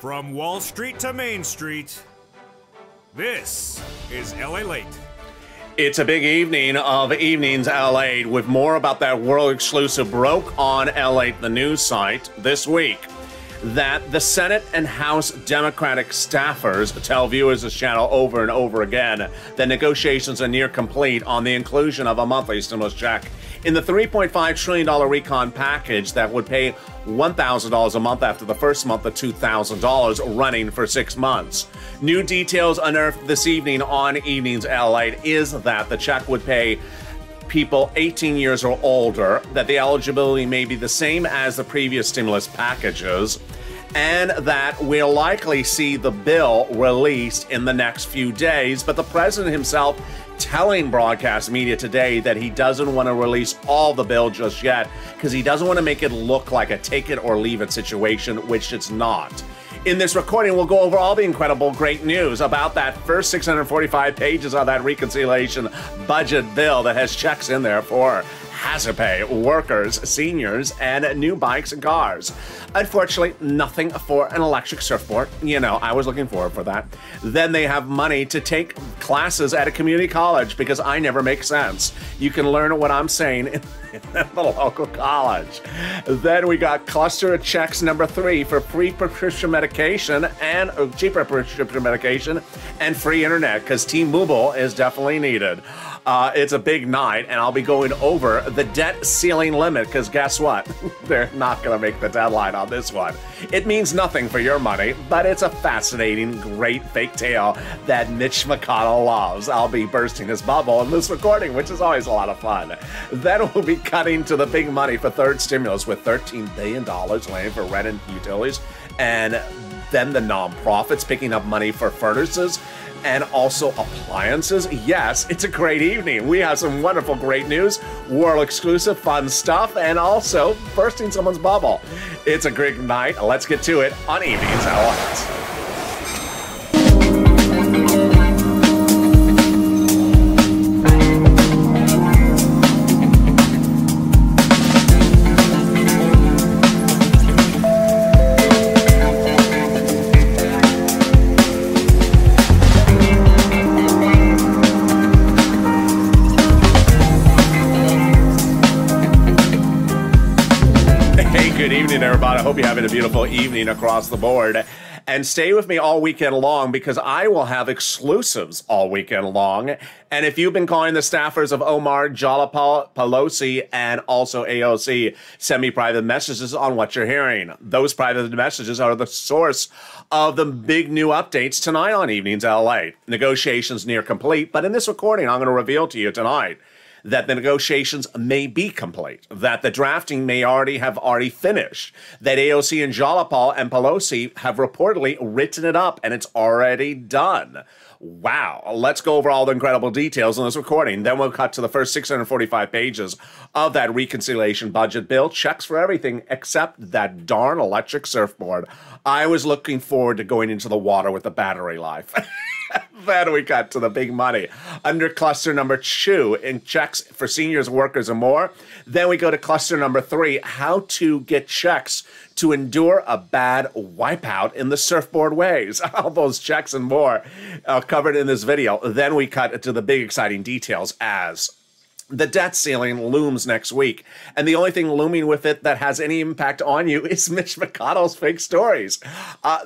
From Wall Street to Main Street, this is LALATE. It's a big evening of Evenings LA with more about that world exclusive broke on LA, the news site, this week. That the Senate and House Democratic staffers tell viewers of this channel over and over again that negotiations are near complete on the inclusion of a monthly stimulus check in the $3.5 trillion recon package that would pay $1,000 a month after the first month of $2,000 running for 6 months. New details unearthed this evening on Evenings LA is that the check would pay people 18 years or older, that the eligibility may be the same as the previous stimulus packages, and that we'll likely see the bill released in the next few days. But the president himself telling broadcast media today that he doesn't want to release all the bill just yet because he doesn't want to make it look like a take it or leave it situation, which it's not. In this recording, we'll go over all the incredible great news about that first 645 pages of that reconciliation budget bill that has checks in there for hazard pay, workers, seniors, and new bikes and cars. Unfortunately, nothing for an electric surfboard. You know, I was looking forward for that. Then they have money to take classes at a community college because I never make sense. You can learn what I'm saying in the local college. Then we got cluster of checks number 3 for free prescription medication and cheaper prescription medication and free internet because T-Mobile is definitely needed. It's a big night, and I'll be going over the debt ceiling limit, because guess what? They're not going to make the deadline on this one. It means nothing for your money, but it's a fascinating, great fake tale that Mitch McConnell loves. I'll be bursting his bubble in this recording, which is always a lot of fun. Then we'll be cutting to the big money for third stimulus with $13 billion laying for rent and utilities, and then the nonprofits picking up money for furnaces and also appliances. Yes, it's a great evening. We have some wonderful, great news, world exclusive, fun stuff, and also bursting someone's bubble. It's a great night. Let's get to it on Evenings LALATE. Good evening, everybody. I hope you're having a beautiful evening across the board. And stay with me all weekend long because I will have exclusives all weekend long. And if you've been calling the staffers of Omar, Jalapal, Pelosi, and also AOC, send me private messages on what you're hearing. Those private messages are the source of the big new updates tonight on Evenings LA. Negotiations near complete, but in this recording, I'm going to reveal to you tonight that the negotiations may be complete, that the drafting may have already finished, that AOC and Jalapal and Pelosi have reportedly written it up and it's already done. Wow. Let's go over all the incredible details in this recording. Then we'll cut to the first 645 pages of that reconciliation budget bill. Checks for everything except that darn electric surfboard. I was looking forward to going into the water with the battery life. Then we got to the big money under cluster number 2 in checks for seniors, workers, and more. Then we go to cluster number 3, how to get checks to endure a bad wipeout in the surfboard waves. All those checks and more are covered in this video. Then we cut to the big exciting details as the debt ceiling looms next week, and the only thing looming with it that has any impact on you is Mitch McConnell's fake stories.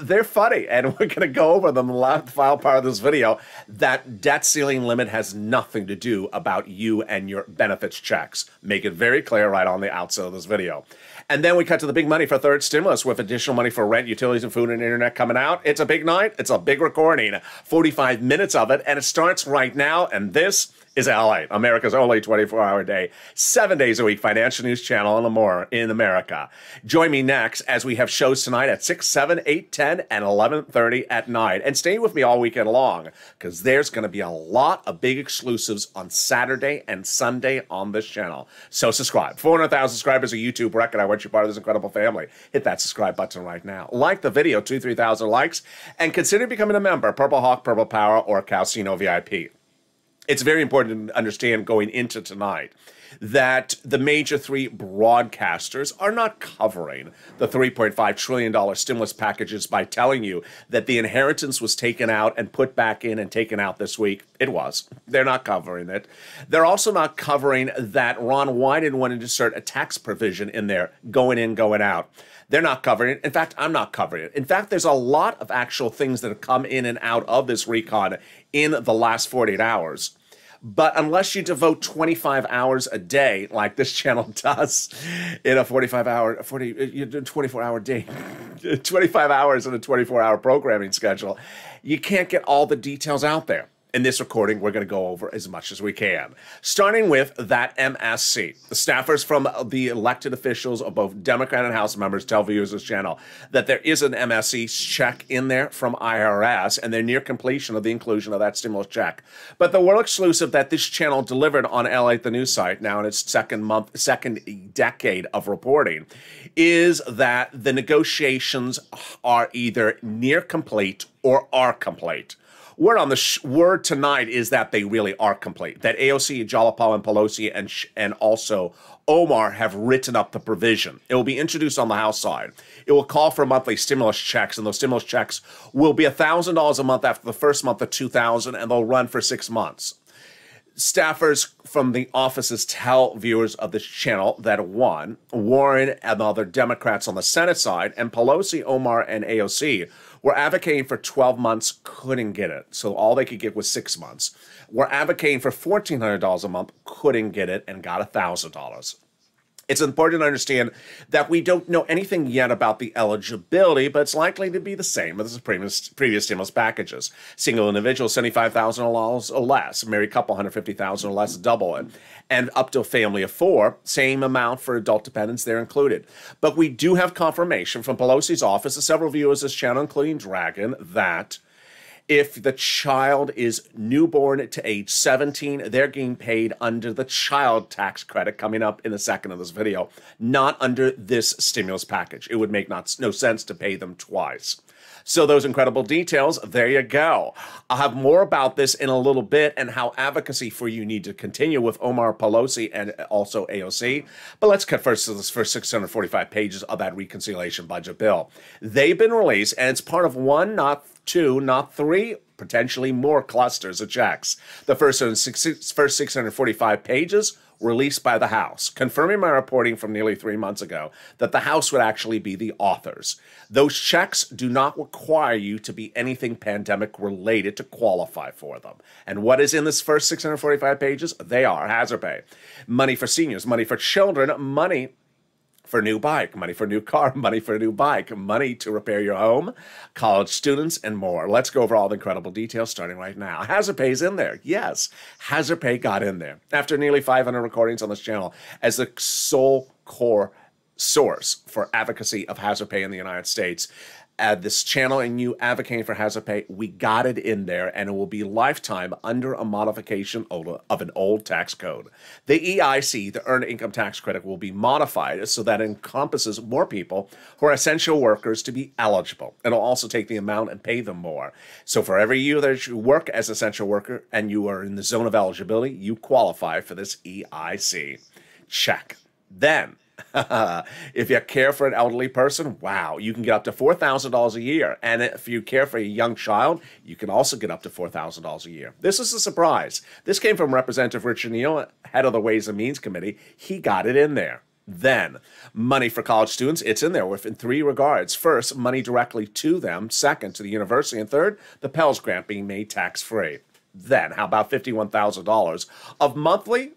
They're funny, and we're going to go over them in the final part of this video. That debt ceiling limit has nothing to do about you and your benefits checks. Make it very clear right on the outset of this video. And then we cut to the big money for third stimulus with additional money for rent, utilities, and food and internet coming out. It's a big night. It's a big recording. 45 minutes of it, and it starts right now, and this is LA, America's only 24-hour day, 7 days a week financial news channel and more in America. Join me next as we have shows tonight at 6, 7, 8, 10, and 11:30 at night. And stay with me all weekend long because there's going to be a lot of big exclusives on Saturday and Sunday on this channel. So subscribe. 400,000 subscribers, a YouTube record. I want you part of this incredible family. Hit that subscribe button right now. Like the video, 2,000-3,000 likes, and consider becoming a member, Purple Hawk, Purple Power, or Calcino VIP. It's very important to understand going into tonight that the major three broadcasters are not covering the $3.5 trillion stimulus packages by telling you that the inheritance was taken out and put back in and taken out this week. It was. They're not covering it. They're also not covering that Ron Wyden wanted to insert a tax provision in there, going in, going out. They're not covering it. In fact, I'm not covering it. In fact, there's a lot of actual things that have come in and out of this recon in the last 48 hours. But unless you devote 25 hours a day, like this channel does, in a 24-hour day, 25 hours in a 24-hour programming schedule, you can't get all the details out there. In this recording, we're going to go over as much as we can. Starting with that MSC. The staffers from the elected officials of both Democrat and House members tell viewers of this channel that there is an MSC check in there from IRS, and they're near completion of the inclusion of that stimulus check. But the world exclusive that this channel delivered on LALATE, the news site, now in its second decade of reporting, is that the negotiations are either near complete or are complete. Word on the word tonight is that they really are complete. That AOC, Jalapal, and Pelosi, and also Omar have written up the provision. It will be introduced on the House side. It will call for monthly stimulus checks, and those stimulus checks will be $1,000 a month after the first month of $2,000, and they'll run for 6 months. Staffers from the offices tell viewers of this channel that one, Warren and other Democrats on the Senate side, and Pelosi, Omar, and AOC were advocating for 12 months, couldn't get it. So all they could get was 6 months. We're advocating for $1,400 a month, couldn't get it, and got $1,000. It's important to understand that we don't know anything yet about the eligibility, but it's likely to be the same as the previous stimulus packages. Single individual, $75,000 or less. Married couple, $150,000 or less, double it. And up to a family of 4, same amount for adult dependents, they're included. But we do have confirmation from Pelosi's office and several viewers of this channel, including Dragon, that if the child is newborn to age 17, they're getting paid under the child tax credit coming up in a second of this video, not under this stimulus package. It would make no sense to pay them twice. So those incredible details, there you go. I'll have more about this in a little bit and how advocacy for you need to continue with Omar, Pelosi, and also AOC. But let's cut first to this first 645 pages of that reconciliation budget bill. They've been released, and it's part of one, not 2, not 3, potentially more clusters of checks. The first 645 pages released by the House, confirming my reporting from nearly 3 months ago that the House would actually be the authors. Those checks do not require you to be anything pandemic related to qualify for them. And what is in this first 645 pages? They are hazard pay, money for seniors, money for children, money for a new bike, money for a new car, money for a new bike, money to repair your home, college students, and more. Let's go over all the incredible details starting right now. Hazard pay is in there. Yes, hazard pay got in there. After nearly 500 recordings on this channel as the sole core source for advocacy of hazard pay in the United States, this channel and you advocating for hazard pay, we got it in there, and it will be lifetime under a modification of an old tax code. The EIC, the Earned Income Tax Credit, will be modified so that it encompasses more people who are essential workers to be eligible. It'll also take the amount and pay them more. So for every year that you work as an essential worker and you are in the zone of eligibility, you qualify for this EIC. Check. Then, if you care for an elderly person, wow, you can get up to $4,000 a year. And if you care for a young child, you can also get up to $4,000 a year. This is a surprise. This came from Representative Richard Neal, head of the Ways and Means Committee. He got it in there. Then, money for college students, it's in there in 3 regards. First, money directly to them. Second, to the university. And third, the Pell Grant being made tax-free. Then, how about $51,000 of monthly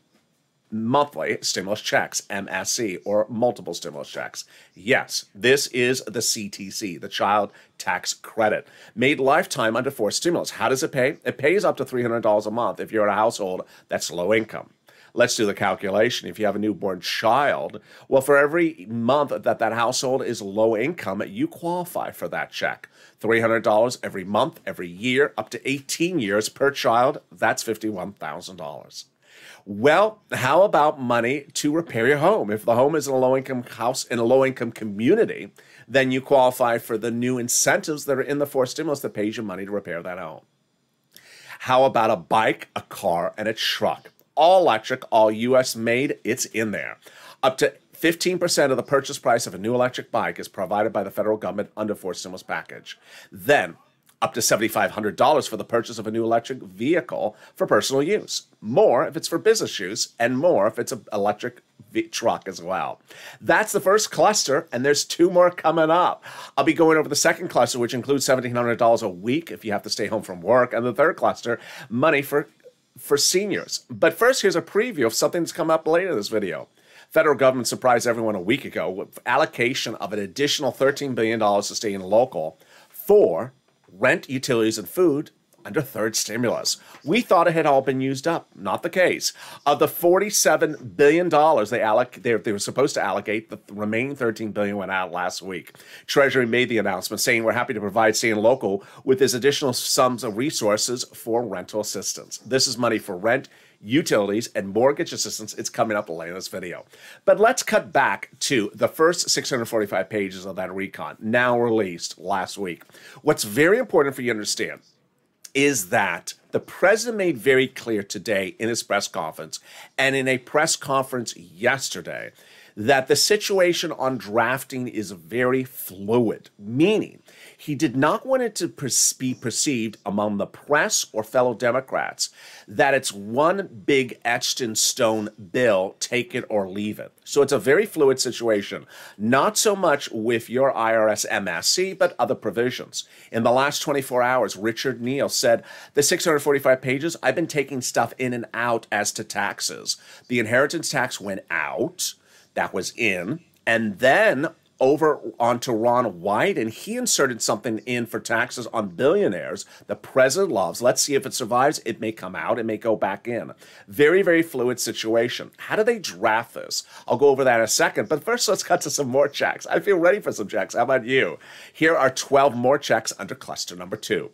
stimulus checks, MSC, or multiple stimulus checks. Yes, this is the CTC, the Child Tax Credit, made lifetime under 4 stimulus. How does it pay? It pays up to $300 a month if you're in a household that's low income. Let's do the calculation. If you have a newborn child, well, for every month that household is low income, you qualify for that check. $300 every month, every year, up to 18 years per child. That's $51,000. Well, how about money to repair your home? If the home is in a low-income house in a low-income community, then you qualify for the new incentives that are in the 4 stimulus that pays you money to repair that home. How about a bike, a car, and a truck? all electric, all U.S. made, it's in there. Up to 15% of the purchase price of a new electric bike is provided by the federal government under forced stimulus package. Then, up to $7,500 for the purchase of a new electric vehicle for personal use. More if it's for business use, and more if it's an electric truck as well. That's the first cluster, and there's 2 more coming up. I'll be going over the second cluster, which includes $1,700 a week if you have to stay home from work, and the third cluster, money for seniors. But first, here's a preview of something that's come up later in this video. Federal government surprised everyone a week ago with allocation of an additional $13 billion to stay in local for rent, utilities, and food under third stimulus. We thought it had all been used up. Not the case. Of the $47 billion they were supposed to allocate, the remaining $13 billion went out last week. Treasury made the announcement saying we're happy to provide staying local with this additional sums of resources for rental assistance. This is money for rent, utilities, and mortgage assistance. It's coming up later in this video. But let's cut back to the first 645 pages of that recon, now released last week. What's very important for you to understand is that the president made very clear today in his press conference and in a press conference yesterday that the situation on drafting is very fluid, meaning he did not want it to be perceived among the press or fellow Democrats that it's one big etched-in-stone bill, take it or leave it. So it's a very fluid situation, not so much with your IRS MSC, but other provisions. In the last 24 hours, Richard Neal said, the 645 pages, I've been taking stuff in and out as to taxes. The inheritance tax went out. That was in. And then over onto Ron White, and he inserted something in for taxes on billionaires the president loves. Let's see if it survives. It may come out. It may go back in. Very, very fluid situation. How do they draft this? I'll go over that in a second. But first, let's cut to some more checks. I feel ready for some checks. How about you? Here are 12 more checks under cluster number 2.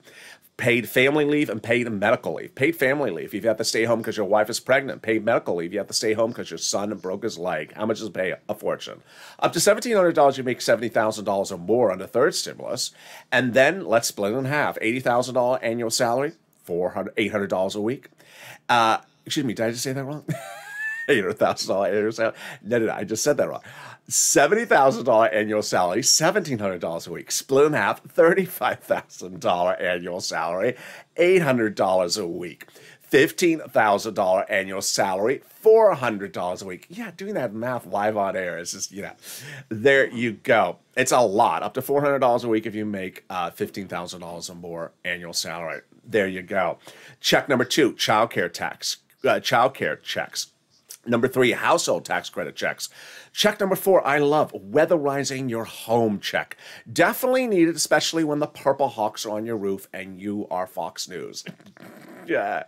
Paid family leave and paid medical leave. Paid family leave, if you have to stay home because your wife is pregnant. Paid medical leave, you have to stay home because your son broke his leg. How much does it pay? A fortune. Up to $1,700, you make $70,000 or more under third stimulus. And then let's split it in half. $80,000 annual salary, $800 a week. Excuse me, did I just say that wrong? $800,000 annual salary. No, I just said that wrong. $70,000 annual salary, $1,700 a week. Split in half, $35,000 annual salary, $800 a week. $15,000 annual salary, $400 a week. Yeah, doing that math live on air is just, there you go. It's a lot. Up to $400 a week if you make $15,000 or more annual salary. There you go. Check number 2, childcare checks. Number 3, household tax credit checks. Check number 4, I love weatherizing your home check. Definitely needed, especially when the Purple Hawks are on your roof and you are Fox News. Yeah.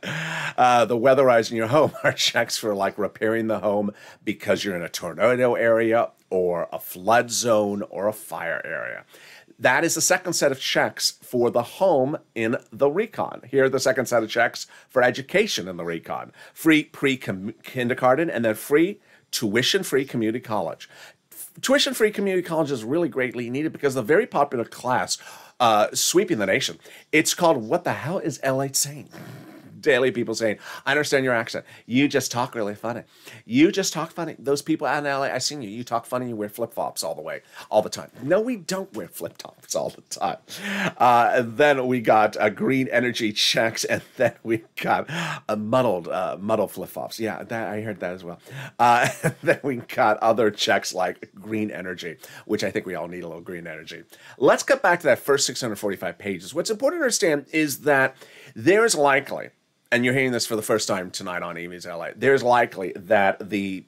The weatherizing your home are checks for like repairing the home because you're in a tornado area or a flood zone or a fire area. That is the second set of checks for the home in the recon. Here are the second set of checks for education in the recon. Free pre-kindergarten and then free tuition-free community college. Tuition-free community college is really greatly needed because the very popular class sweeping the nation. It's called What the Hell is LATE Saying? Daily people saying, I understand your accent. You just talk really funny. You just talk funny. Those people out in LA, I seen you. You talk funny. You wear flip-flops all the time. No, we don't wear flip-flops all the time. And then we got green energy checks, and then we got muddled flip-flops. Yeah, I heard that as well. And then we got other checks like green energy, which I think we all need a little green energy. Let's get back to that first 645 pages. What's important to understand is that there is likely, and you're hearing this for the first time tonight on Amy's LA, there's likely that the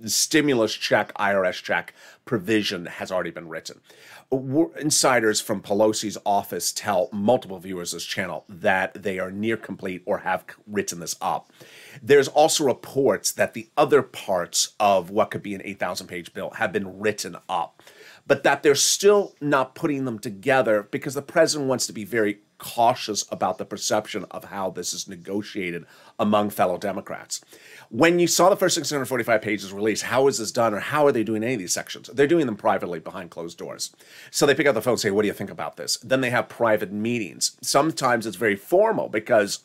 stimulus check, IRS check provision has already been written. Insiders from Pelosi's office tell multiple viewers of this channel that they are near complete or have written this up. There's also reports that the other parts of what could be an 8,000-page bill have been written up, but that they're still not putting them together because the president wants to be very cautious about the perception of how this is negotiated among fellow Democrats. When you saw the first 645 pages released, how is this done or how are they doing any of these sections? They're doing them privately behind closed doors. So they pick up the phone and say, what do you think about this? Then they have private meetings. Sometimes it's very formal because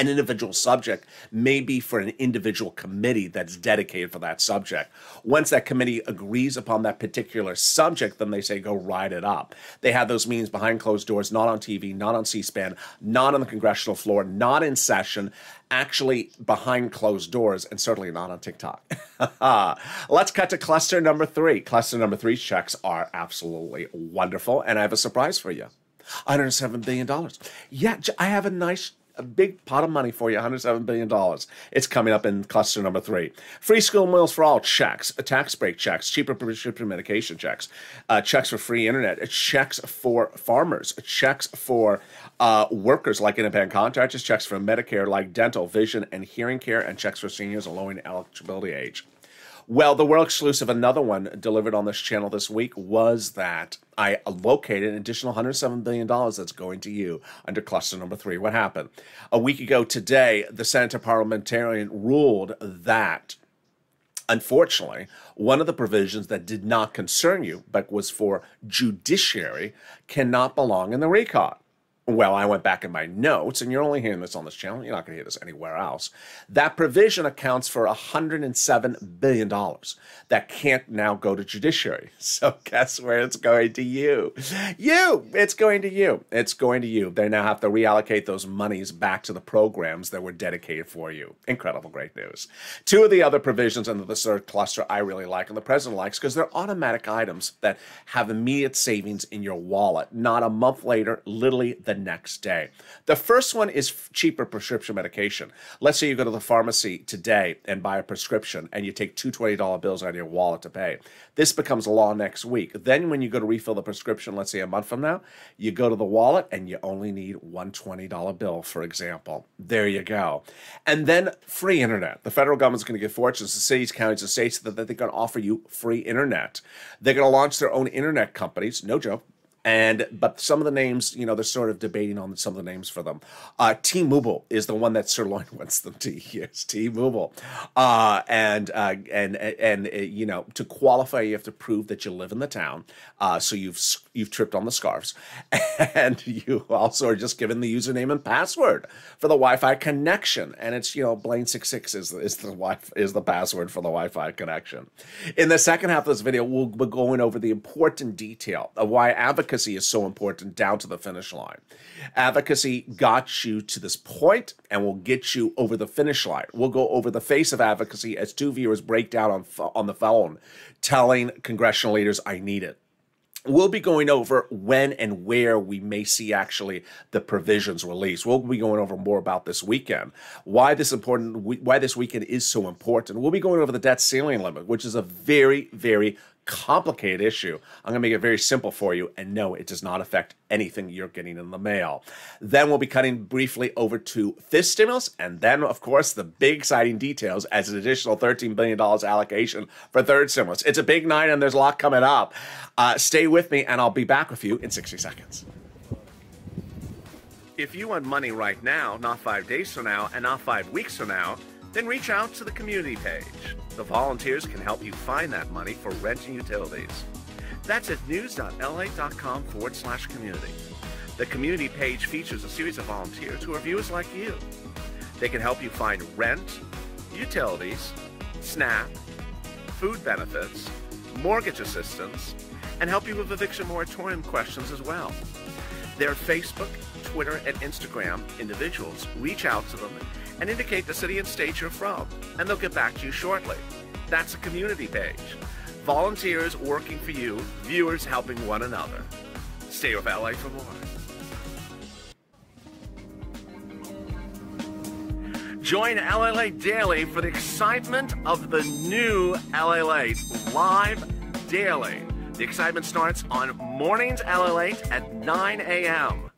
an individual subject may be for an individual committee that's dedicated for that subject. Once that committee agrees upon that particular subject, then they say, go write it up. They have those meetings behind closed doors, not on TV, not on C-SPAN, not on the congressional floor, not in session, actually behind closed doors, and certainly not on TikTok. Let's cut to cluster number 3. Cluster number 3's checks are absolutely wonderful, and I have a surprise for you. $107 billion. Yeah, I have a big pot of money for you, $107 billion. It's coming up in cluster number 3. Free school meals for all checks, tax break checks, cheaper prescription medication checks, checks for free internet, checks for farmers, checks for workers like independent contractors, checks for Medicare like dental, vision, and hearing care, and checks for seniors lowering eligibility age. Well, the world exclusive, another one delivered on this channel this week, was that I located an additional $107 billion that's going to you under cluster number 3. What happened? A week ago today, the Senator parliamentarian ruled that, unfortunately, one of the provisions that did not concern you, but was for judiciary, cannot belong in the recon. Well, I went back in my notes, and you're only hearing this on this channel. You're not going to hear this anywhere else. That provision accounts for $107 billion that can't now go to judiciary. So guess where it's going to you? It's going to you. It's going to you. They now have to reallocate those monies back to the programs that were dedicated for you. Incredible, great news. 2 of the other provisions under the third cluster I really like, and the president likes, because they're automatic items that have immediate savings in your wallet, not a month later, literally the next day. The first one is cheaper prescription medication. Let's say you go to the pharmacy today and buy a prescription and you take two $20 bills out of your wallet to pay. This becomes law next week. Then when you go to refill the prescription, let's say a month from now, you go to the wallet and you only need one $20 bill, for example. There you go. And then free internet. The federal government's going to give fortunes to cities, counties, and states that they're going to offer you free internet. They're going to launch their own internet companies, no joke. But some of the names, they're sort of debating on some of the names for them. T-Mobile is the one that Sirloin wants them to use. T-Mobile, to qualify, you have to prove that you live in the town. So you've tripped on the scarves, and you also are just given the username and password for the Wi-Fi connection. And it's Blaine66 is the password for the Wi-Fi connection. In the second half of this video, we'll be going over the important detail of why advocacy is so important down to the finish line. Advocacy got you to this point and will get you over the finish line. We'll go over the face of advocacy as 2 viewers break down on the phone, telling congressional leaders, I need it. We'll be going over when and where we may see actually the provisions released. We'll be going over more about this weekend, why this weekend is so important. We'll be going over the debt ceiling limit, which is a very, very complicated issue. I'm going to make it very simple for you, and no, it does not affect anything you're getting in the mail. Then we'll be cutting briefly over to fifth stimulus, and then, of course, the big exciting details as an additional $13 billion allocation for third stimulus. It's a big night, and there's a lot coming up. Stay with me, and I'll be back with you in 60 seconds. If you want money right now, not 5 days from now, and not 5 weeks from now, then reach out to the community page. The volunteers can help you find that money for rent and utilities. That's at news.la.com/community. The community page features a series of volunteers who are viewers like you. They can help you find rent, utilities, SNAP, food benefits, mortgage assistance, and help you with eviction moratorium questions as well. Their Facebook, Twitter, and Instagram individuals reach out to them and indicate the city and state you're from, and they'll get back to you shortly. That's a community page. Volunteers working for you, viewers helping one another. Stay with LA for more. Join LALATE Daily for the excitement of the new LALATE live daily. The excitement starts on mornings LALATE at 9 a.m.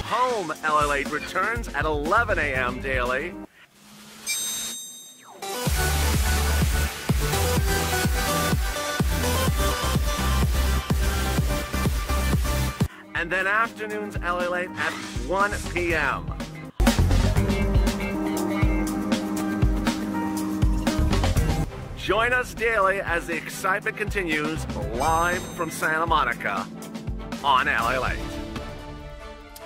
Home LALATE returns at 11 a.m. daily. And then afternoons LALATE at 1 p.m. Join us daily as the excitement continues live from Santa Monica on LALATE.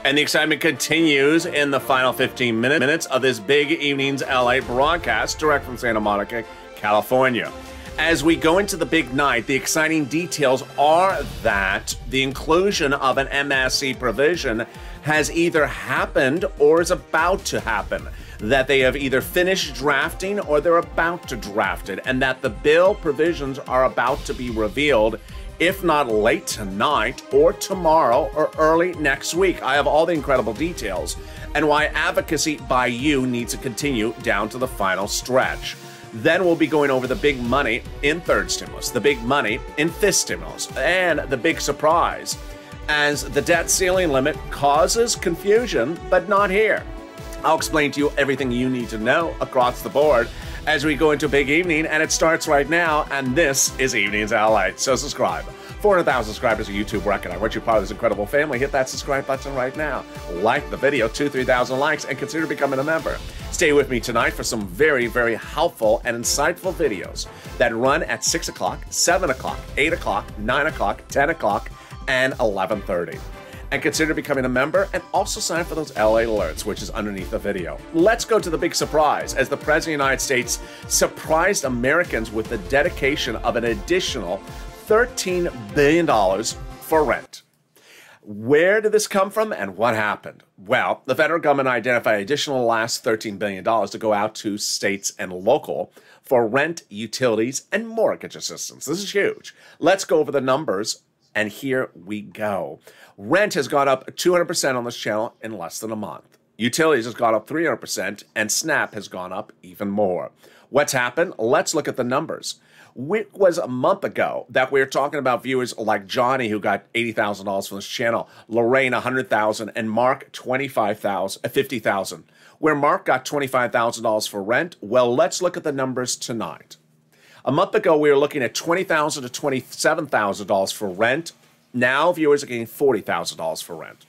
And the excitement continues in the final 15 minutes of this Big Evenings LA broadcast direct from Santa Monica, California. As we go into the big night, the exciting details are that the inclusion of an MSC provision has either happened or is about to happen. That they have either finished drafting or they're about to draft it, and that the bill provisions are about to be revealed, if not late tonight or tomorrow or early next week. I have all the incredible details and why advocacy by you needs to continue down to the final stretch. Then we'll be going over the big money in third stimulus, the big money in fifth stimulus, and the big surprise as the debt ceiling limit causes confusion, but not here. I'll explain to you everything you need to know across the board as we go into Big Evening, and it starts right now, and this is Evenings LA. So subscribe. 400,000 subscribers on YouTube record. I want you part of this incredible family. Hit that subscribe button right now. Like the video, 2,000-3,000 likes, and consider becoming a member. Stay with me tonight for some very, very helpful and insightful videos that run at 6 o'clock, 7 o'clock, 8 o'clock, 9 o'clock, 10 o'clock, and 11:30. And consider becoming a member, and also sign for those LA alerts, which is underneath the video. Let's go to the big surprise, as the President of the United States surprised Americans with the dedication of an additional $13 billion for rent. Where did this come from and what happened? Well, the federal government identified additional last $13 billion to go out to states and local for rent, utilities, and mortgage assistance. This is huge. Let's go over the numbers, and here we go. Rent has gone up 200% on this channel in less than a month. Utilities has gone up 300%, and SNAP has gone up even more. What's happened? Let's look at the numbers. It was a month ago that we were talking about viewers like Johnny, who got $80,000 from this channel, Lorraine $100,000, and Mark $50,000. Where Mark got $25,000 for rent, well, let's look at the numbers tonight. A month ago, we were looking at $20,000 to $27,000 for rent. Now, viewers are getting $40,000 for rent.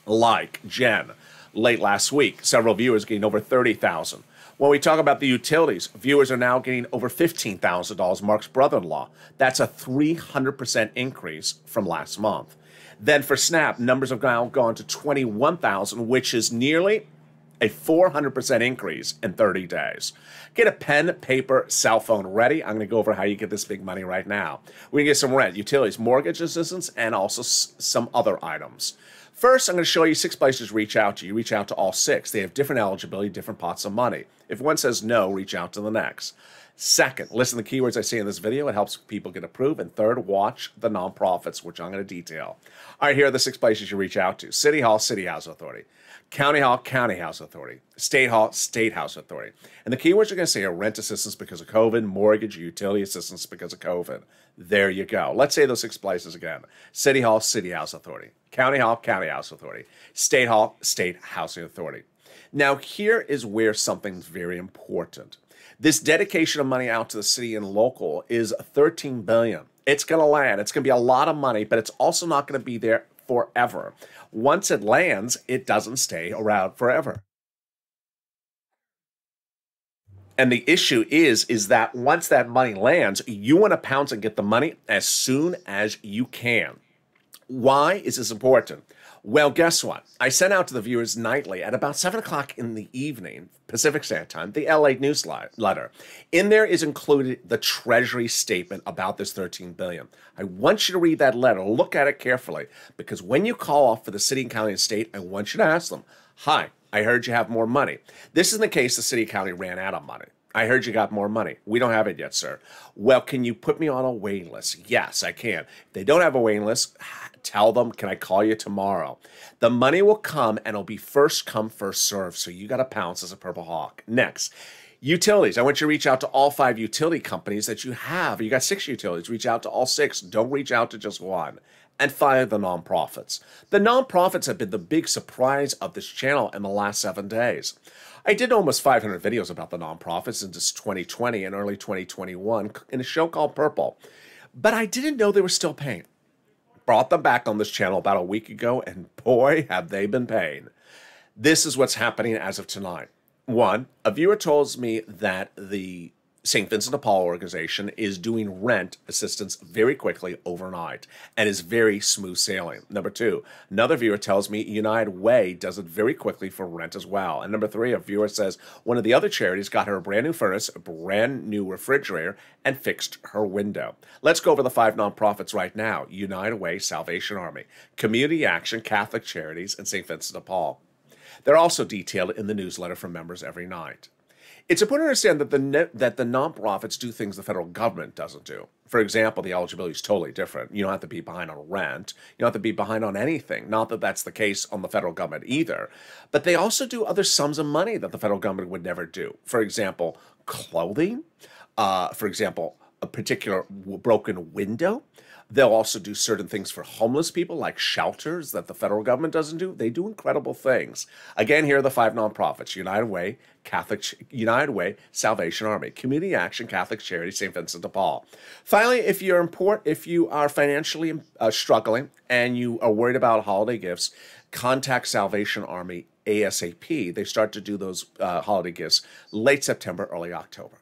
Like Jen, late last week, several viewers getting over $30,000. When we talk about the utilities, viewers are now getting over $15,000, Mark's brother-in-law. That's a 300% increase from last month. Then for SNAP, numbers have now gone to $21,000, which is nearly a 400% increase in 30 days. Get a pen, paper, cell phone ready. I'm going to go over how you get this big money right now. We can get some rent, utilities, mortgage assistance, and also some other items. First, I'm going to show you 6 places to reach out to. You reach out to all 6. They have different eligibility, different pots of money. If one says no, reach out to the next. Second, listen to the keywords I say in this video. It helps people get approved. And third, watch the nonprofits, which I'm going to detail. All right, here are the 6 places you reach out to. City Hall, City House Authority. County Hall, County House Authority. State Hall, State House Authority. And the keywords you're going to say are rent assistance because of COVID, mortgage, utility assistance because of COVID. There you go. Let's say those 6 places again. City Hall, City House Authority. County Hall, County House Authority. State Hall, State Housing Authority. Now, here is where something's very important. This dedication of money out to the city and local is $13 billion. It's going to land. It's going to be a lot of money, but it's also not going to be there forever. Once it lands, it doesn't stay around forever. And the issue is that once that money lands, you want to pounce and get the money as soon as you can. Why is this important? Well, guess what? I sent out to the viewers nightly at about 7 o'clock in the evening, Pacific Standard Time, the LA newsletter. In there is included the Treasury statement about this $13 billion. I want you to read that letter. Look at it carefully, because when you call off for the city and county and state, I want you to ask them, hi, I heard you have more money. This is in the case the city and county ran out of money. I heard you got more money. We don't have it yet, sir. Well, can you put me on a waiting list? Yes, I can. If they don't have a waiting list, tell them, can I call you tomorrow? The money will come, and it'll be first come, first serve. So you got to pounce as a Purple Hawk. Next, utilities. I want you to reach out to all 5 utility companies that you have. You got 6 utilities. Reach out to all 6. Don't reach out to just one. And finally, the nonprofits. The nonprofits have been the big surprise of this channel in the last 7 days. I did almost 500 videos about the nonprofits in just 2020 and early 2021 in a show called Purple. But I didn't know they were still paying. Brought them back on this channel about a week ago, and boy, have they been paying. This is what's happening as of tonight. One, a viewer tells me that the St. Vincent de Paul organization is doing rent assistance very quickly overnight and is very smooth sailing. Number 2, another viewer tells me United Way does it very quickly for rent as well. And number 3, a viewer says one of the other charities got her a brand new furnace, a brand new refrigerator, and fixed her window. Let's go over the 5 nonprofits right now: United Way, Salvation Army, Community Action, Catholic Charities, and St. Vincent de Paul. They're also detailed in the newsletter from members every night. It's important to understand that the nonprofits do things the federal government doesn't do. For example, the eligibility is totally different. You don't have to be behind on rent. You don't have to be behind on anything. Not that that's the case on the federal government either. But they also do other sums of money that the federal government would never do. For example, clothing. For example, a particular broken window. They'll also do certain things for homeless people, like shelters that the federal government doesn't do. They do incredible things. Again, here are the 5 nonprofits: United Way, United Way, Salvation Army, Community Action, Catholic Charity, St. Vincent de Paul. Finally, if you are financially struggling and you are worried about holiday gifts, contact Salvation Army ASAP. They start to do those holiday gifts late September, early October.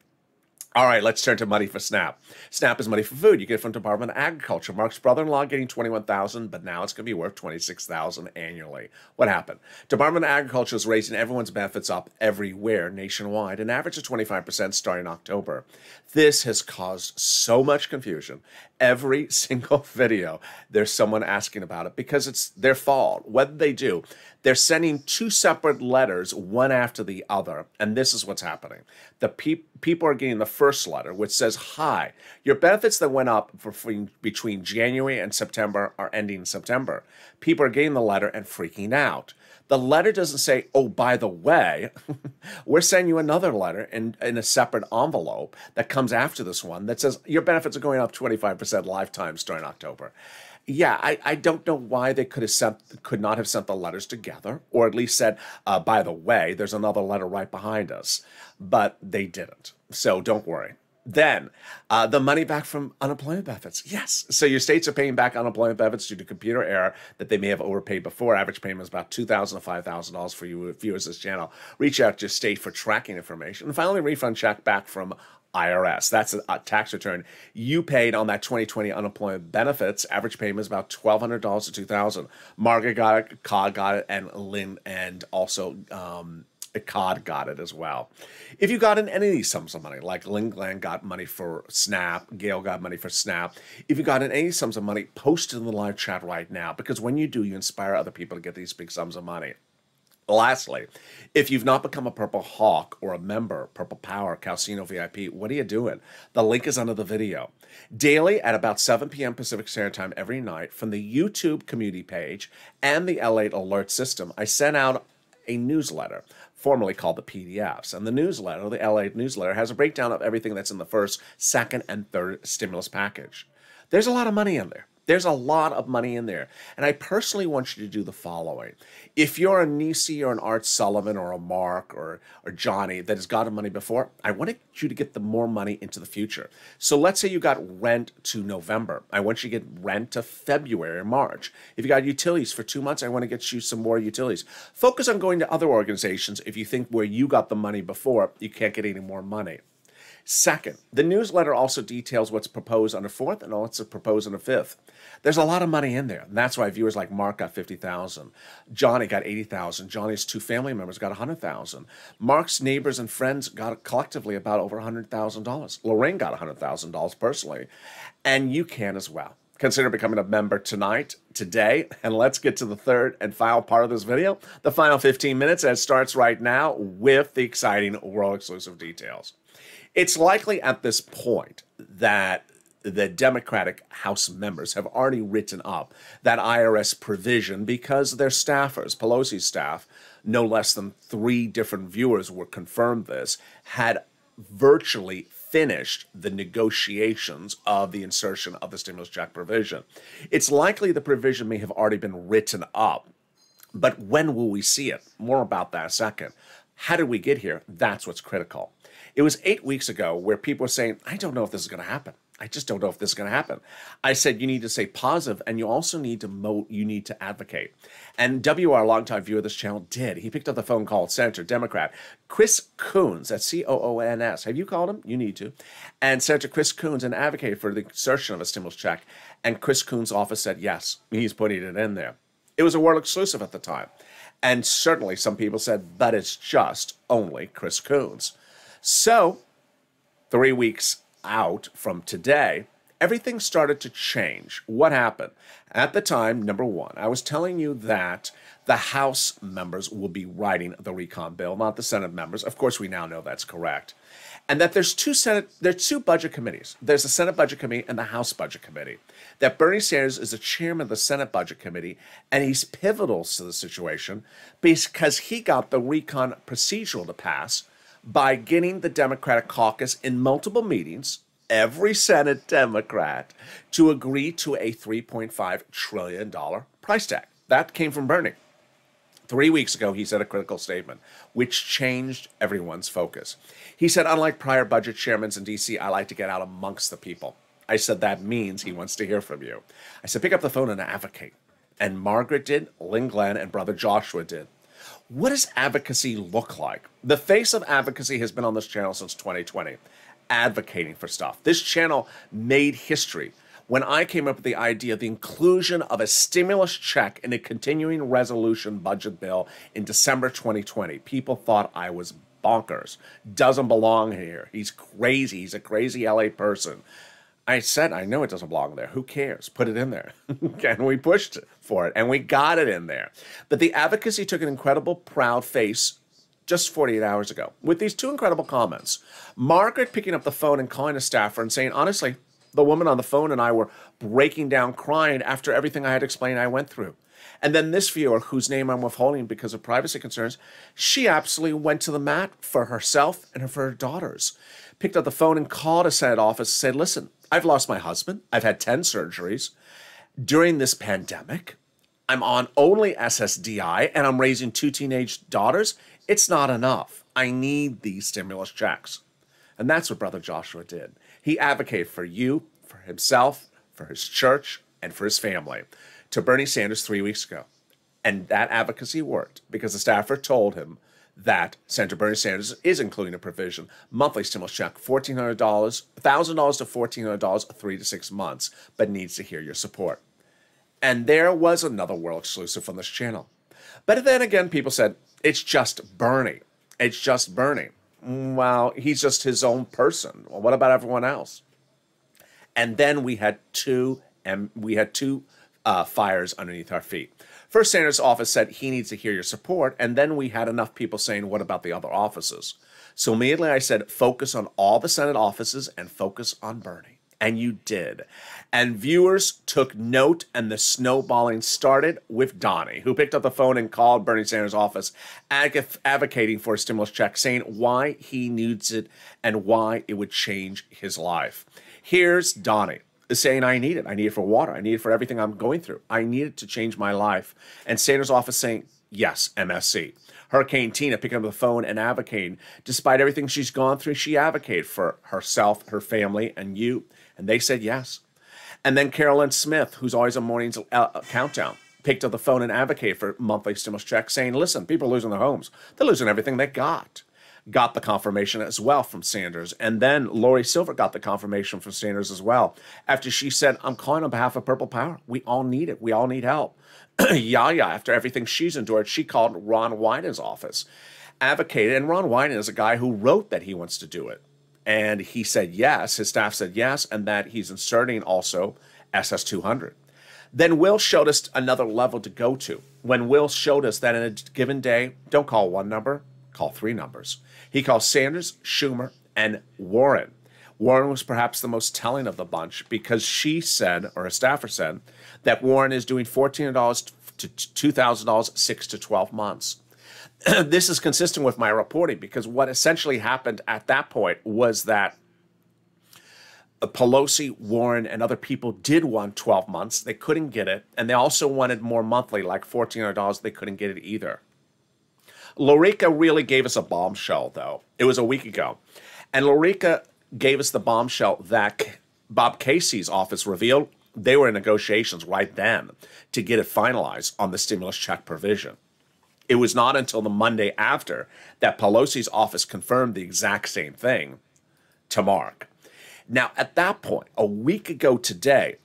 All right, let's turn to money for SNAP. SNAP is money for food. You get it from Department of Agriculture. Mark's brother-in-law getting $21,000, but now it's going to be worth $26,000 annually. What happened? Department of Agriculture is raising everyone's benefits up everywhere nationwide, an average of 25% starting in October. This has caused so much confusion. Every single video, there's someone asking about it because it's their fault. What did they do? They're sending 2 separate letters, one after the other, and this is what's happening. The people are getting the first letter, which says, "Hi, your benefits that went up between January and September are ending in September." People are getting the letter and freaking out. The letter doesn't say, "Oh, by the way, we're sending you another letter in a separate envelope that comes after this one that says your benefits are going up 25% lifetime starting October." Yeah, I don't know why they could not have sent the letters together, or at least said, by the way, there's another letter right behind us. But they didn't. So don't worry. Then, the money back from unemployment benefits. Yes. So your states are paying back unemployment benefits due to computer error that they may have overpaid before. Average payment is about $2,000 to $5,000 for you viewers of this channel. Reach out to your state for tracking information. And finally, refund check back from IRS. That's a tax return you paid on that 2020 unemployment benefits. Average payment is about $1,200 to $2,000. Margaret got it, Cod got it, and Lynn, and also Cod got it as well. If you got in any of these sums of money, like Lynn Glenn got money for SNAP, Gail got money for SNAP. If you got in any sums of money, post it in the live chat right now, because when you do, you inspire other people to get these big sums of money. Lastly, if you've not become a Purple Hawk or a member, Purple Power, Calcino VIP, what are you doing? The link is under the video. Daily at about 7 p.m. Pacific Standard Time every night from the YouTube community page and the LALATE alert system, I sent out a newsletter, formerly called the PDFs. And the newsletter, the LALATE newsletter, has a breakdown of everything that's in the first, second, and third stimulus package. There's a lot of money in there. There's a lot of money in there. And I personally want you to do the following. If you're a Nisi or an Art Sullivan or a Mark or Johnny that has gotten money before, I want you to get the more money into the future. So let's say you got rent to November. I want you to get rent to February or March. If you got utilities for 2 months, I want to get you some more utilities. Focus on going to other organizations if you think where you got the money before, you can't get any more money. Second, the newsletter also details what's proposed on the 4th and what's proposed on the 5th. There's a lot of money in there, and that's why viewers like Mark got $50,000. Johnny got $80,000. Johnny's 2 family members got $100,000. Mark's neighbors and friends got collectively about over $100,000. Lorraine got $100,000 personally, and you can as well. Consider becoming a member today, and let's get to the third and final part of this video, the final 15 minutes, that starts right now with the exciting world-exclusive details. It's likely at this point that the Democratic House members have already written up that IRS provision because their staffers, Pelosi's staff, no less than 3 different viewers were confirmed this, had virtually finished the negotiations of the insertion of the stimulus check provision. It's likely the provision may have already been written up, but when will we see it? More about that in a second. How did we get here? That's what's critical. It was 8 weeks ago where people were saying, I don't know if this is going to happen. I just don't know if this is going to happen. I said, you need to stay positive, and you also need to advocate. And WR, longtime viewer of this channel, did. He picked up the phone, called Senator Democrat Chris Coons, that's C-O-O-N-S. Have you called him? You need to. And Senator Chris Coons, and advocated for the insertion of a stimulus check. And Chris Coons' office said, yes, he's putting it in there. It was a world exclusive at the time. And certainly some people said, but it's just only Chris Coons. So, 3 weeks out from today, everything started to change. What happened? At the time, number one, I was telling you that the House members will be writing the recon bill, not the Senate members. Of course, we now know that's correct. And that there's two budget committees. There's the Senate Budget Committee and the House Budget Committee. That Bernie Sanders is the chairman of the Senate Budget Committee, and he's pivotal to the situation because he got the recon procedural to pass by getting the Democratic caucus in multiple meetings, every Senate Democrat, to agree to a $3.5 trillion price tag. That came from Bernie. 3 weeks ago, he said a critical statement, which changed everyone's focus. He said, unlike prior budget chairmen in D.C., I like to get out amongst the people. I said, that means he wants to hear from you. I said, pick up the phone and advocate. And Margaret did, Lynn Glenn, and Brother Joshua did. What does advocacy look like? The face of advocacy has been on this channel since 2020, advocating for stuff. This channel made history when I came up with the idea of the inclusion of a stimulus check in a continuing resolution budget bill in December 2020. People thought I was bonkers. Doesn't belong here. He's crazy. He's a crazy LA person. I said, I know it doesn't belong there. Who cares? Put it in there. And we pushed for it, and we got it in there. But the advocacy took an incredible, proud face just 48 hours ago with these two incredible comments. Margaret picking up the phone and calling a staffer and saying, honestly, the woman on the phone and I were breaking down crying after everything I had explained I went through. And then this viewer, whose name I'm withholding because of privacy concerns, she absolutely went to the mat for herself and for her daughters. Picked up the phone and called a Senate office and said, listen, I've lost my husband. I've had 10 surgeries during this pandemic. I'm on only SSDI, and I'm raising 2 teenage daughters. It's not enough. I need these stimulus checks. And that's what Brother Joshua did. He advocated for you, for himself, for his church, and for his family to Bernie Sanders 3 weeks ago. And that advocacy worked because the staffer told him that Senator Bernie Sanders is including a provision, monthly stimulus check, $1,400, $1,000 to $1,400, 3 to 6 months, but needs to hear your support. And there was another world exclusive from this channel. But then again, people said, it's just Bernie. It's just Bernie. Well, he's just his own person. Well, what about everyone else? And then we had two fires underneath our feet. First, Sanders' office said he needs to hear your support, and then we had enough people saying, what about the other offices? So immediately I said, focus on all the Senate offices and focus on Bernie. And you did. And viewers took note, and the snowballing started with Donnie, who picked up the phone and called Bernie Sanders' office, advocating for a stimulus check, saying why he needs it and why it would change his life. Here's Donnie saying, I need it. I need it for water. I need it for everything I'm going through. I need it to change my life. And Sanders' office saying, yes, MSC. Hurricane Tina picking up the phone and advocating. Despite everything she's gone through, she advocated for herself, her family, and you. And they said yes. And then Carolyn Smith, who's always on morning's countdown, picked up the phone and advocated for monthly stimulus checks, saying, listen, people are losing their homes. They're losing everything they got. Got the confirmation as well from Sanders. And then Lori Silver got the confirmation from Sanders as well. After she said, I'm calling on behalf of Purple Power. We all need it. We all need help. Yaya, after everything she's endured, she called Ron Wyden's office, advocated. And Ron Wyden is a guy who wrote that he wants to do it. And he said yes. His staff said yes. And that he's inserting also SS200. Then Will showed us another level to go to. When Will showed us that in a given day, don't call one number, call 3 numbers. He called Sanders, Schumer, and Warren. Warren was perhaps the most telling of the bunch because she said, or a staffer said, that Warren is doing $1,400 to $2,000, 6 to 12 months. This is consistent with my reporting because what essentially happened at that point was that Pelosi, Warren, and other people did want 12 months. They couldn't get it. And they also wanted more monthly, like $1,400. They couldn't get it either. Lorica really gave us a bombshell, though. It was a week ago. And Lorica gave us the bombshell that Bob Casey's office revealed they were in negotiations right then to get it finalized on the stimulus check provision. It was not until the Monday after that Pelosi's office confirmed the exact same thing to Mark. Now, at that point, a week ago today,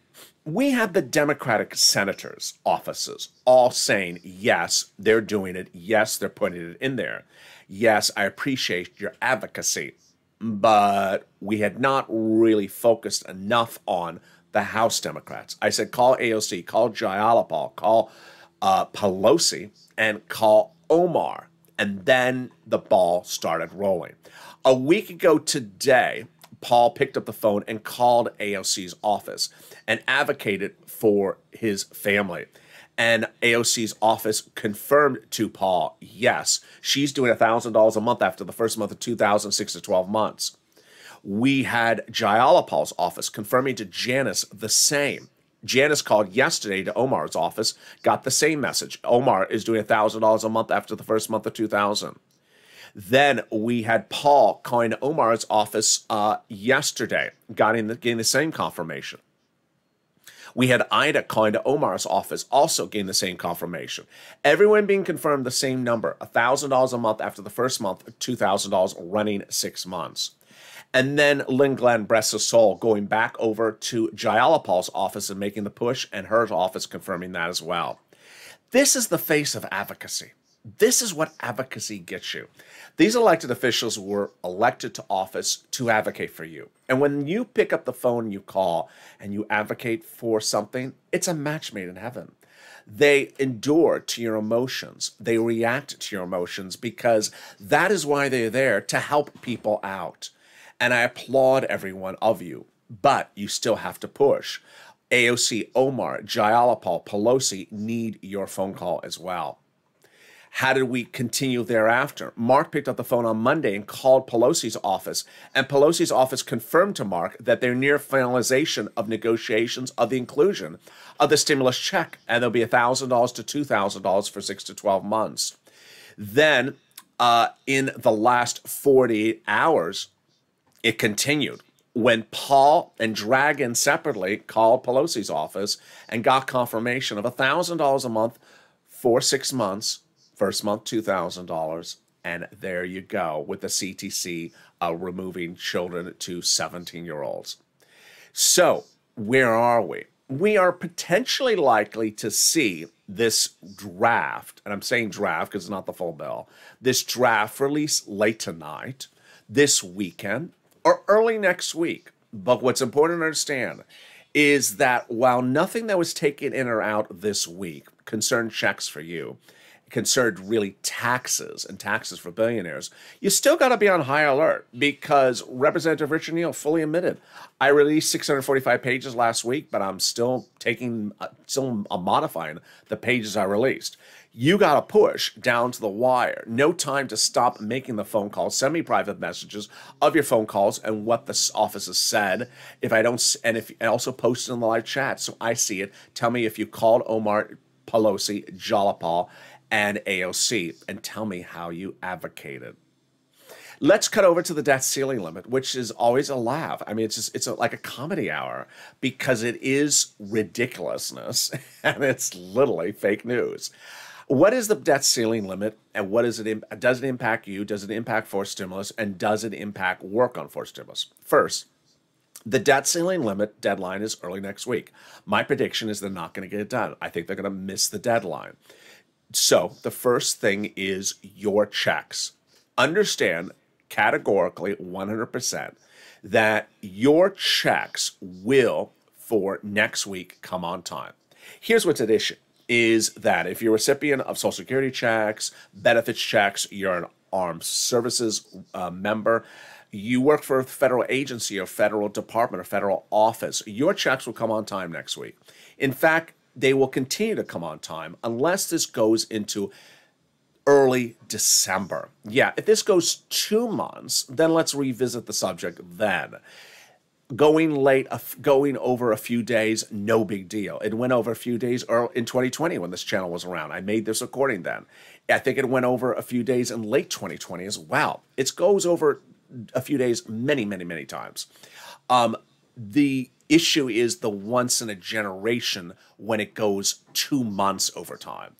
we had the Democratic senators' offices all saying, yes, they're doing it. Yes, they're putting it in there. Yes, I appreciate your advocacy. But we had not really focused enough on the House Democrats. I said, call AOC, call Jayalapal, call Pelosi, and call Omar. And then the ball started rolling. A week ago today, Paul picked up the phone and called AOC's office and advocated for his family. And AOC's office confirmed to Paul, yes, she's doing $1,000 a month after the first month of 2006 to 12 months. We had Jayalapal's office confirming to Janice the same. Janice called yesterday to Omar's office, got the same message. Omar is doing $1,000 a month after the first month of 2000. Then we had Paul calling to Omar's office yesterday, getting the same confirmation. We had Ida calling to Omar's office, also getting the same confirmation. Everyone being confirmed the same number, $1,000 a month after the first month, $2,000 running 6 months. And then Lynn Glenn Bressasol going back over to Jayalapal's office and making the push, and her office confirming that as well. This is the face of advocacy. This is what advocacy gets you. These elected officials were elected to office to advocate for you. And when you pick up the phone, you call, and you advocate for something, it's a match made in heaven. They endure to your emotions. They react to your emotions because that is why they're there, to help people out. And I applaud every one of you, but you still have to push. AOC, Omar, Jayalapal, Pelosi need your phone call as well. How did we continue thereafter? Mark picked up the phone on Monday and called Pelosi's office, and Pelosi's office confirmed to Mark that they're near finalization of negotiations of the inclusion of the stimulus check, and there'll be $1,000 to $2,000 for 6 to 12 months. Then, in the last 48 hours, it continued when Paul and Dragon separately called Pelosi's office and got confirmation of $1,000 a month for 6 months. First month, $2,000, and there you go with the CTC removing children to 17-year-olds. So where are we? We are potentially likely to see this draft, and I'm saying draft because it's not the full bill, this draft released late tonight, this weekend, or early next week. But what's important to understand is that while nothing that was taken in or out this week concerned checks for you, concerned really taxes and taxes for billionaires, you still got to be on high alert because Representative Richard Neal fully admitted, I released 645 pages last week, but I'm still modifying the pages I released. You got to push down to the wire. No time to stop making the phone calls. Send me private messages of your phone calls and what the office has said. If I don't, and also post it in the live chat so I see it. Tell me if you called Omar, Pelosi, Jayalapal, and AOC, and tell me how you advocated. Let's cut over to the debt ceiling limit, which is always a laugh. I mean, it's like a comedy hour because it is ridiculousness and it's literally fake news. What is the debt ceiling limit, and what is it? Does it impact you? Does it impact forced stimulus? And does it impact work on forced stimulus? First, the debt ceiling limit deadline is early next week. My prediction is they're not going to get it done. I think they're going to miss the deadline. So the first thing is your checks. Understand categorically 100% that your checks will, for next week, come on time. Here's what's at issue, is that if you're a recipient of Social Security checks, benefits checks, you're an armed services member, you work for a federal agency or federal department or federal office, your checks will come on time next week. In fact, they will continue to come on time unless this goes into early December. Yeah, if this goes 2 months, then let's revisit the subject then. Going late, going over a few days, no big deal. It went over a few days in 2020 when this channel was around. I made this recording then. I think it went over a few days in late 2020 as well. It goes over a few days many, many, many times. The issue is the once in a generation when it goes 2 months over time.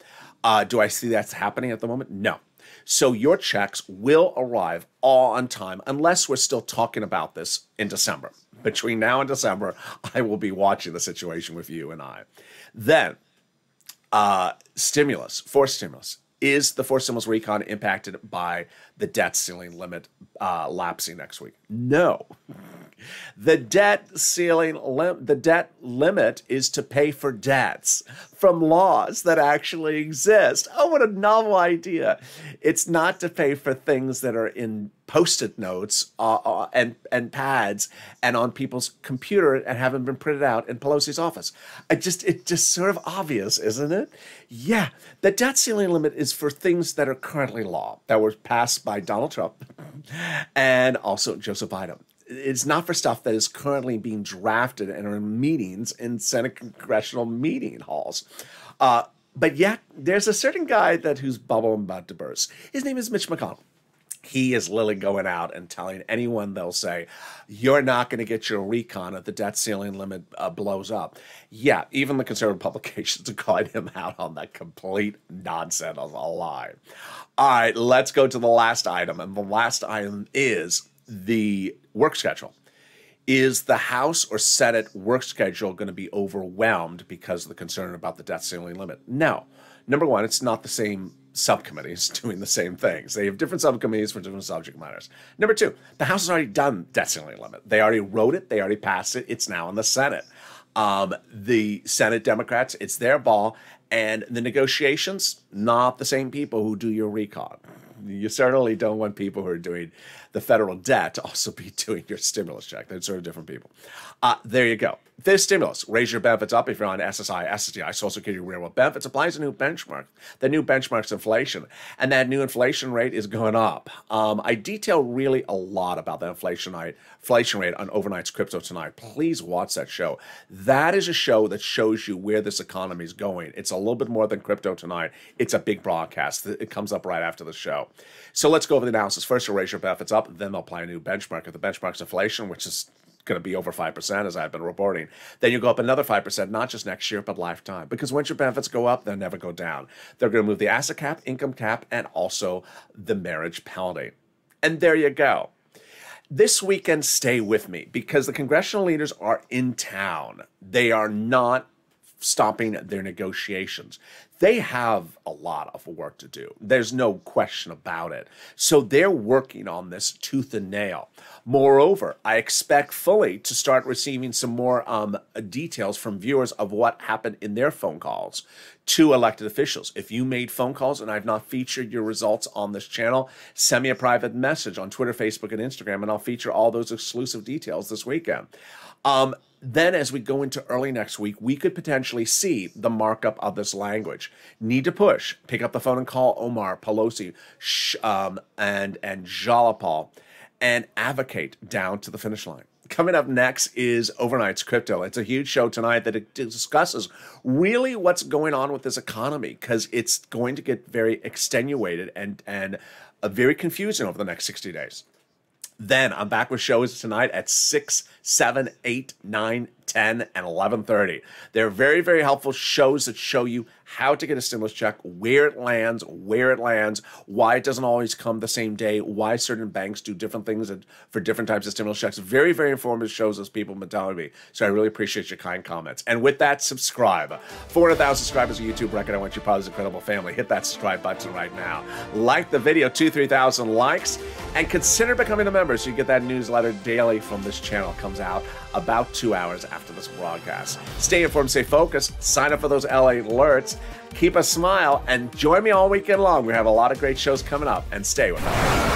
Do I see that's happening at the moment? No. So your checks will arrive all on time unless we're still talking about this in December. Between now and December, I will be watching the situation with you and I. Then, forced stimulus. Is the forced stimulus recon impacted by the debt ceiling limit lapsing next week? No. The debt limit is to pay for debts from laws that actually exist. Oh, what a novel idea. It's not to pay for things that are in Post-it notes and pads and on people's computer and haven't been printed out in Pelosi's office. It's just sort of obvious, isn't it? Yeah, the debt ceiling limit is for things that are currently law, that were passed by Donald Trump and also Joseph Biden. It's not for stuff that is currently being drafted and are in meetings in Senate congressional meeting halls. But yet, there's a certain guy whose bubble I'm about to burst. His name is Mitch McConnell. He is literally going out and telling anyone they'll say, you're not going to get your recon if the debt ceiling limit blows up. Yeah, even the conservative publications are calling him out on that complete nonsense of a lie. All right, let's go to the last item. And the last item is the work schedule. Is the House or Senate work schedule going to be overwhelmed because of the concern about the debt ceiling limit? No. Number one, it's not the same subcommittees doing the same things. They have different subcommittees for different subject matters. Number two, the House has already done debt ceiling limit. They already wrote it. They already passed it. It's now in the Senate. The Senate Democrats, it's their ball. And the negotiations, not the same people who do your recon. You certainly don't want people who are doing the federal debt to also be doing your stimulus check. They're sort of different people. There you go. This stimulus, raise your benefits up if you're on SSI, SSDI, Social Security, Railroad benefits, applies a new benchmark. The new benchmark's inflation, and that new inflation rate is going up. I detail really a lot about the inflation rate on Overnight's Crypto Tonight. Please watch that show. That is a show that shows you where this economy is going. It's a little bit more than Crypto Tonight. It's a big broadcast. It comes up right after the show. So let's go over the analysis. First, you'll raise your benefits up, then they'll apply a new benchmark. If the benchmark's inflation, which is going to be over 5%, as I've been reporting, then you go up another 5%, not just next year, but lifetime. Because once your benefits go up, they'll never go down. They're going to move the asset cap, income cap, and also the marriage penalty. And there you go. This weekend, stay with me, because the congressional leaders are in town. They are not stopping their negotiations. They have a lot of work to do. There's no question about it. So they're working on this tooth and nail. Moreover, I expect fully to start receiving some more details from viewers of what happened in their phone calls to elected officials. If you made phone calls and I've not featured your results on this channel, send me a private message on Twitter, Facebook, and Instagram, and I'll feature all those exclusive details this weekend. Then as we go into early next week, we could potentially see the markup of this language. Need to push. Pick up the phone and call Omar, Pelosi, and Jalapal, and advocate down to the finish line. Coming up next is Overnight's Crypto. It's a huge show tonight that discusses really what's going on with this economy, because it's going to get very extenuated and very confusing over the next 60 days. Then I'm back with shows tonight at 6, 7, 8, 9, 10, and 11:30. They're very, very helpful shows that show you how to get a stimulus check, where it lands, why it doesn't always come the same day, why certain banks do different things for different types of stimulus checks. Very, very informative shows, as people have been telling me. So I really appreciate your kind comments. And with that, subscribe. 400,000 subscribers, a YouTube record. I want you part of this incredible family. Hit that subscribe button right now. Like the video, 2,000-3,000 likes, and consider becoming a member so you get that newsletter daily from this channel. It comes out about 2 hours after this broadcast. Stay informed, stay focused, sign up for those LA alerts, keep a smile, and join me all weekend long. We have a lot of great shows coming up, and stay with us.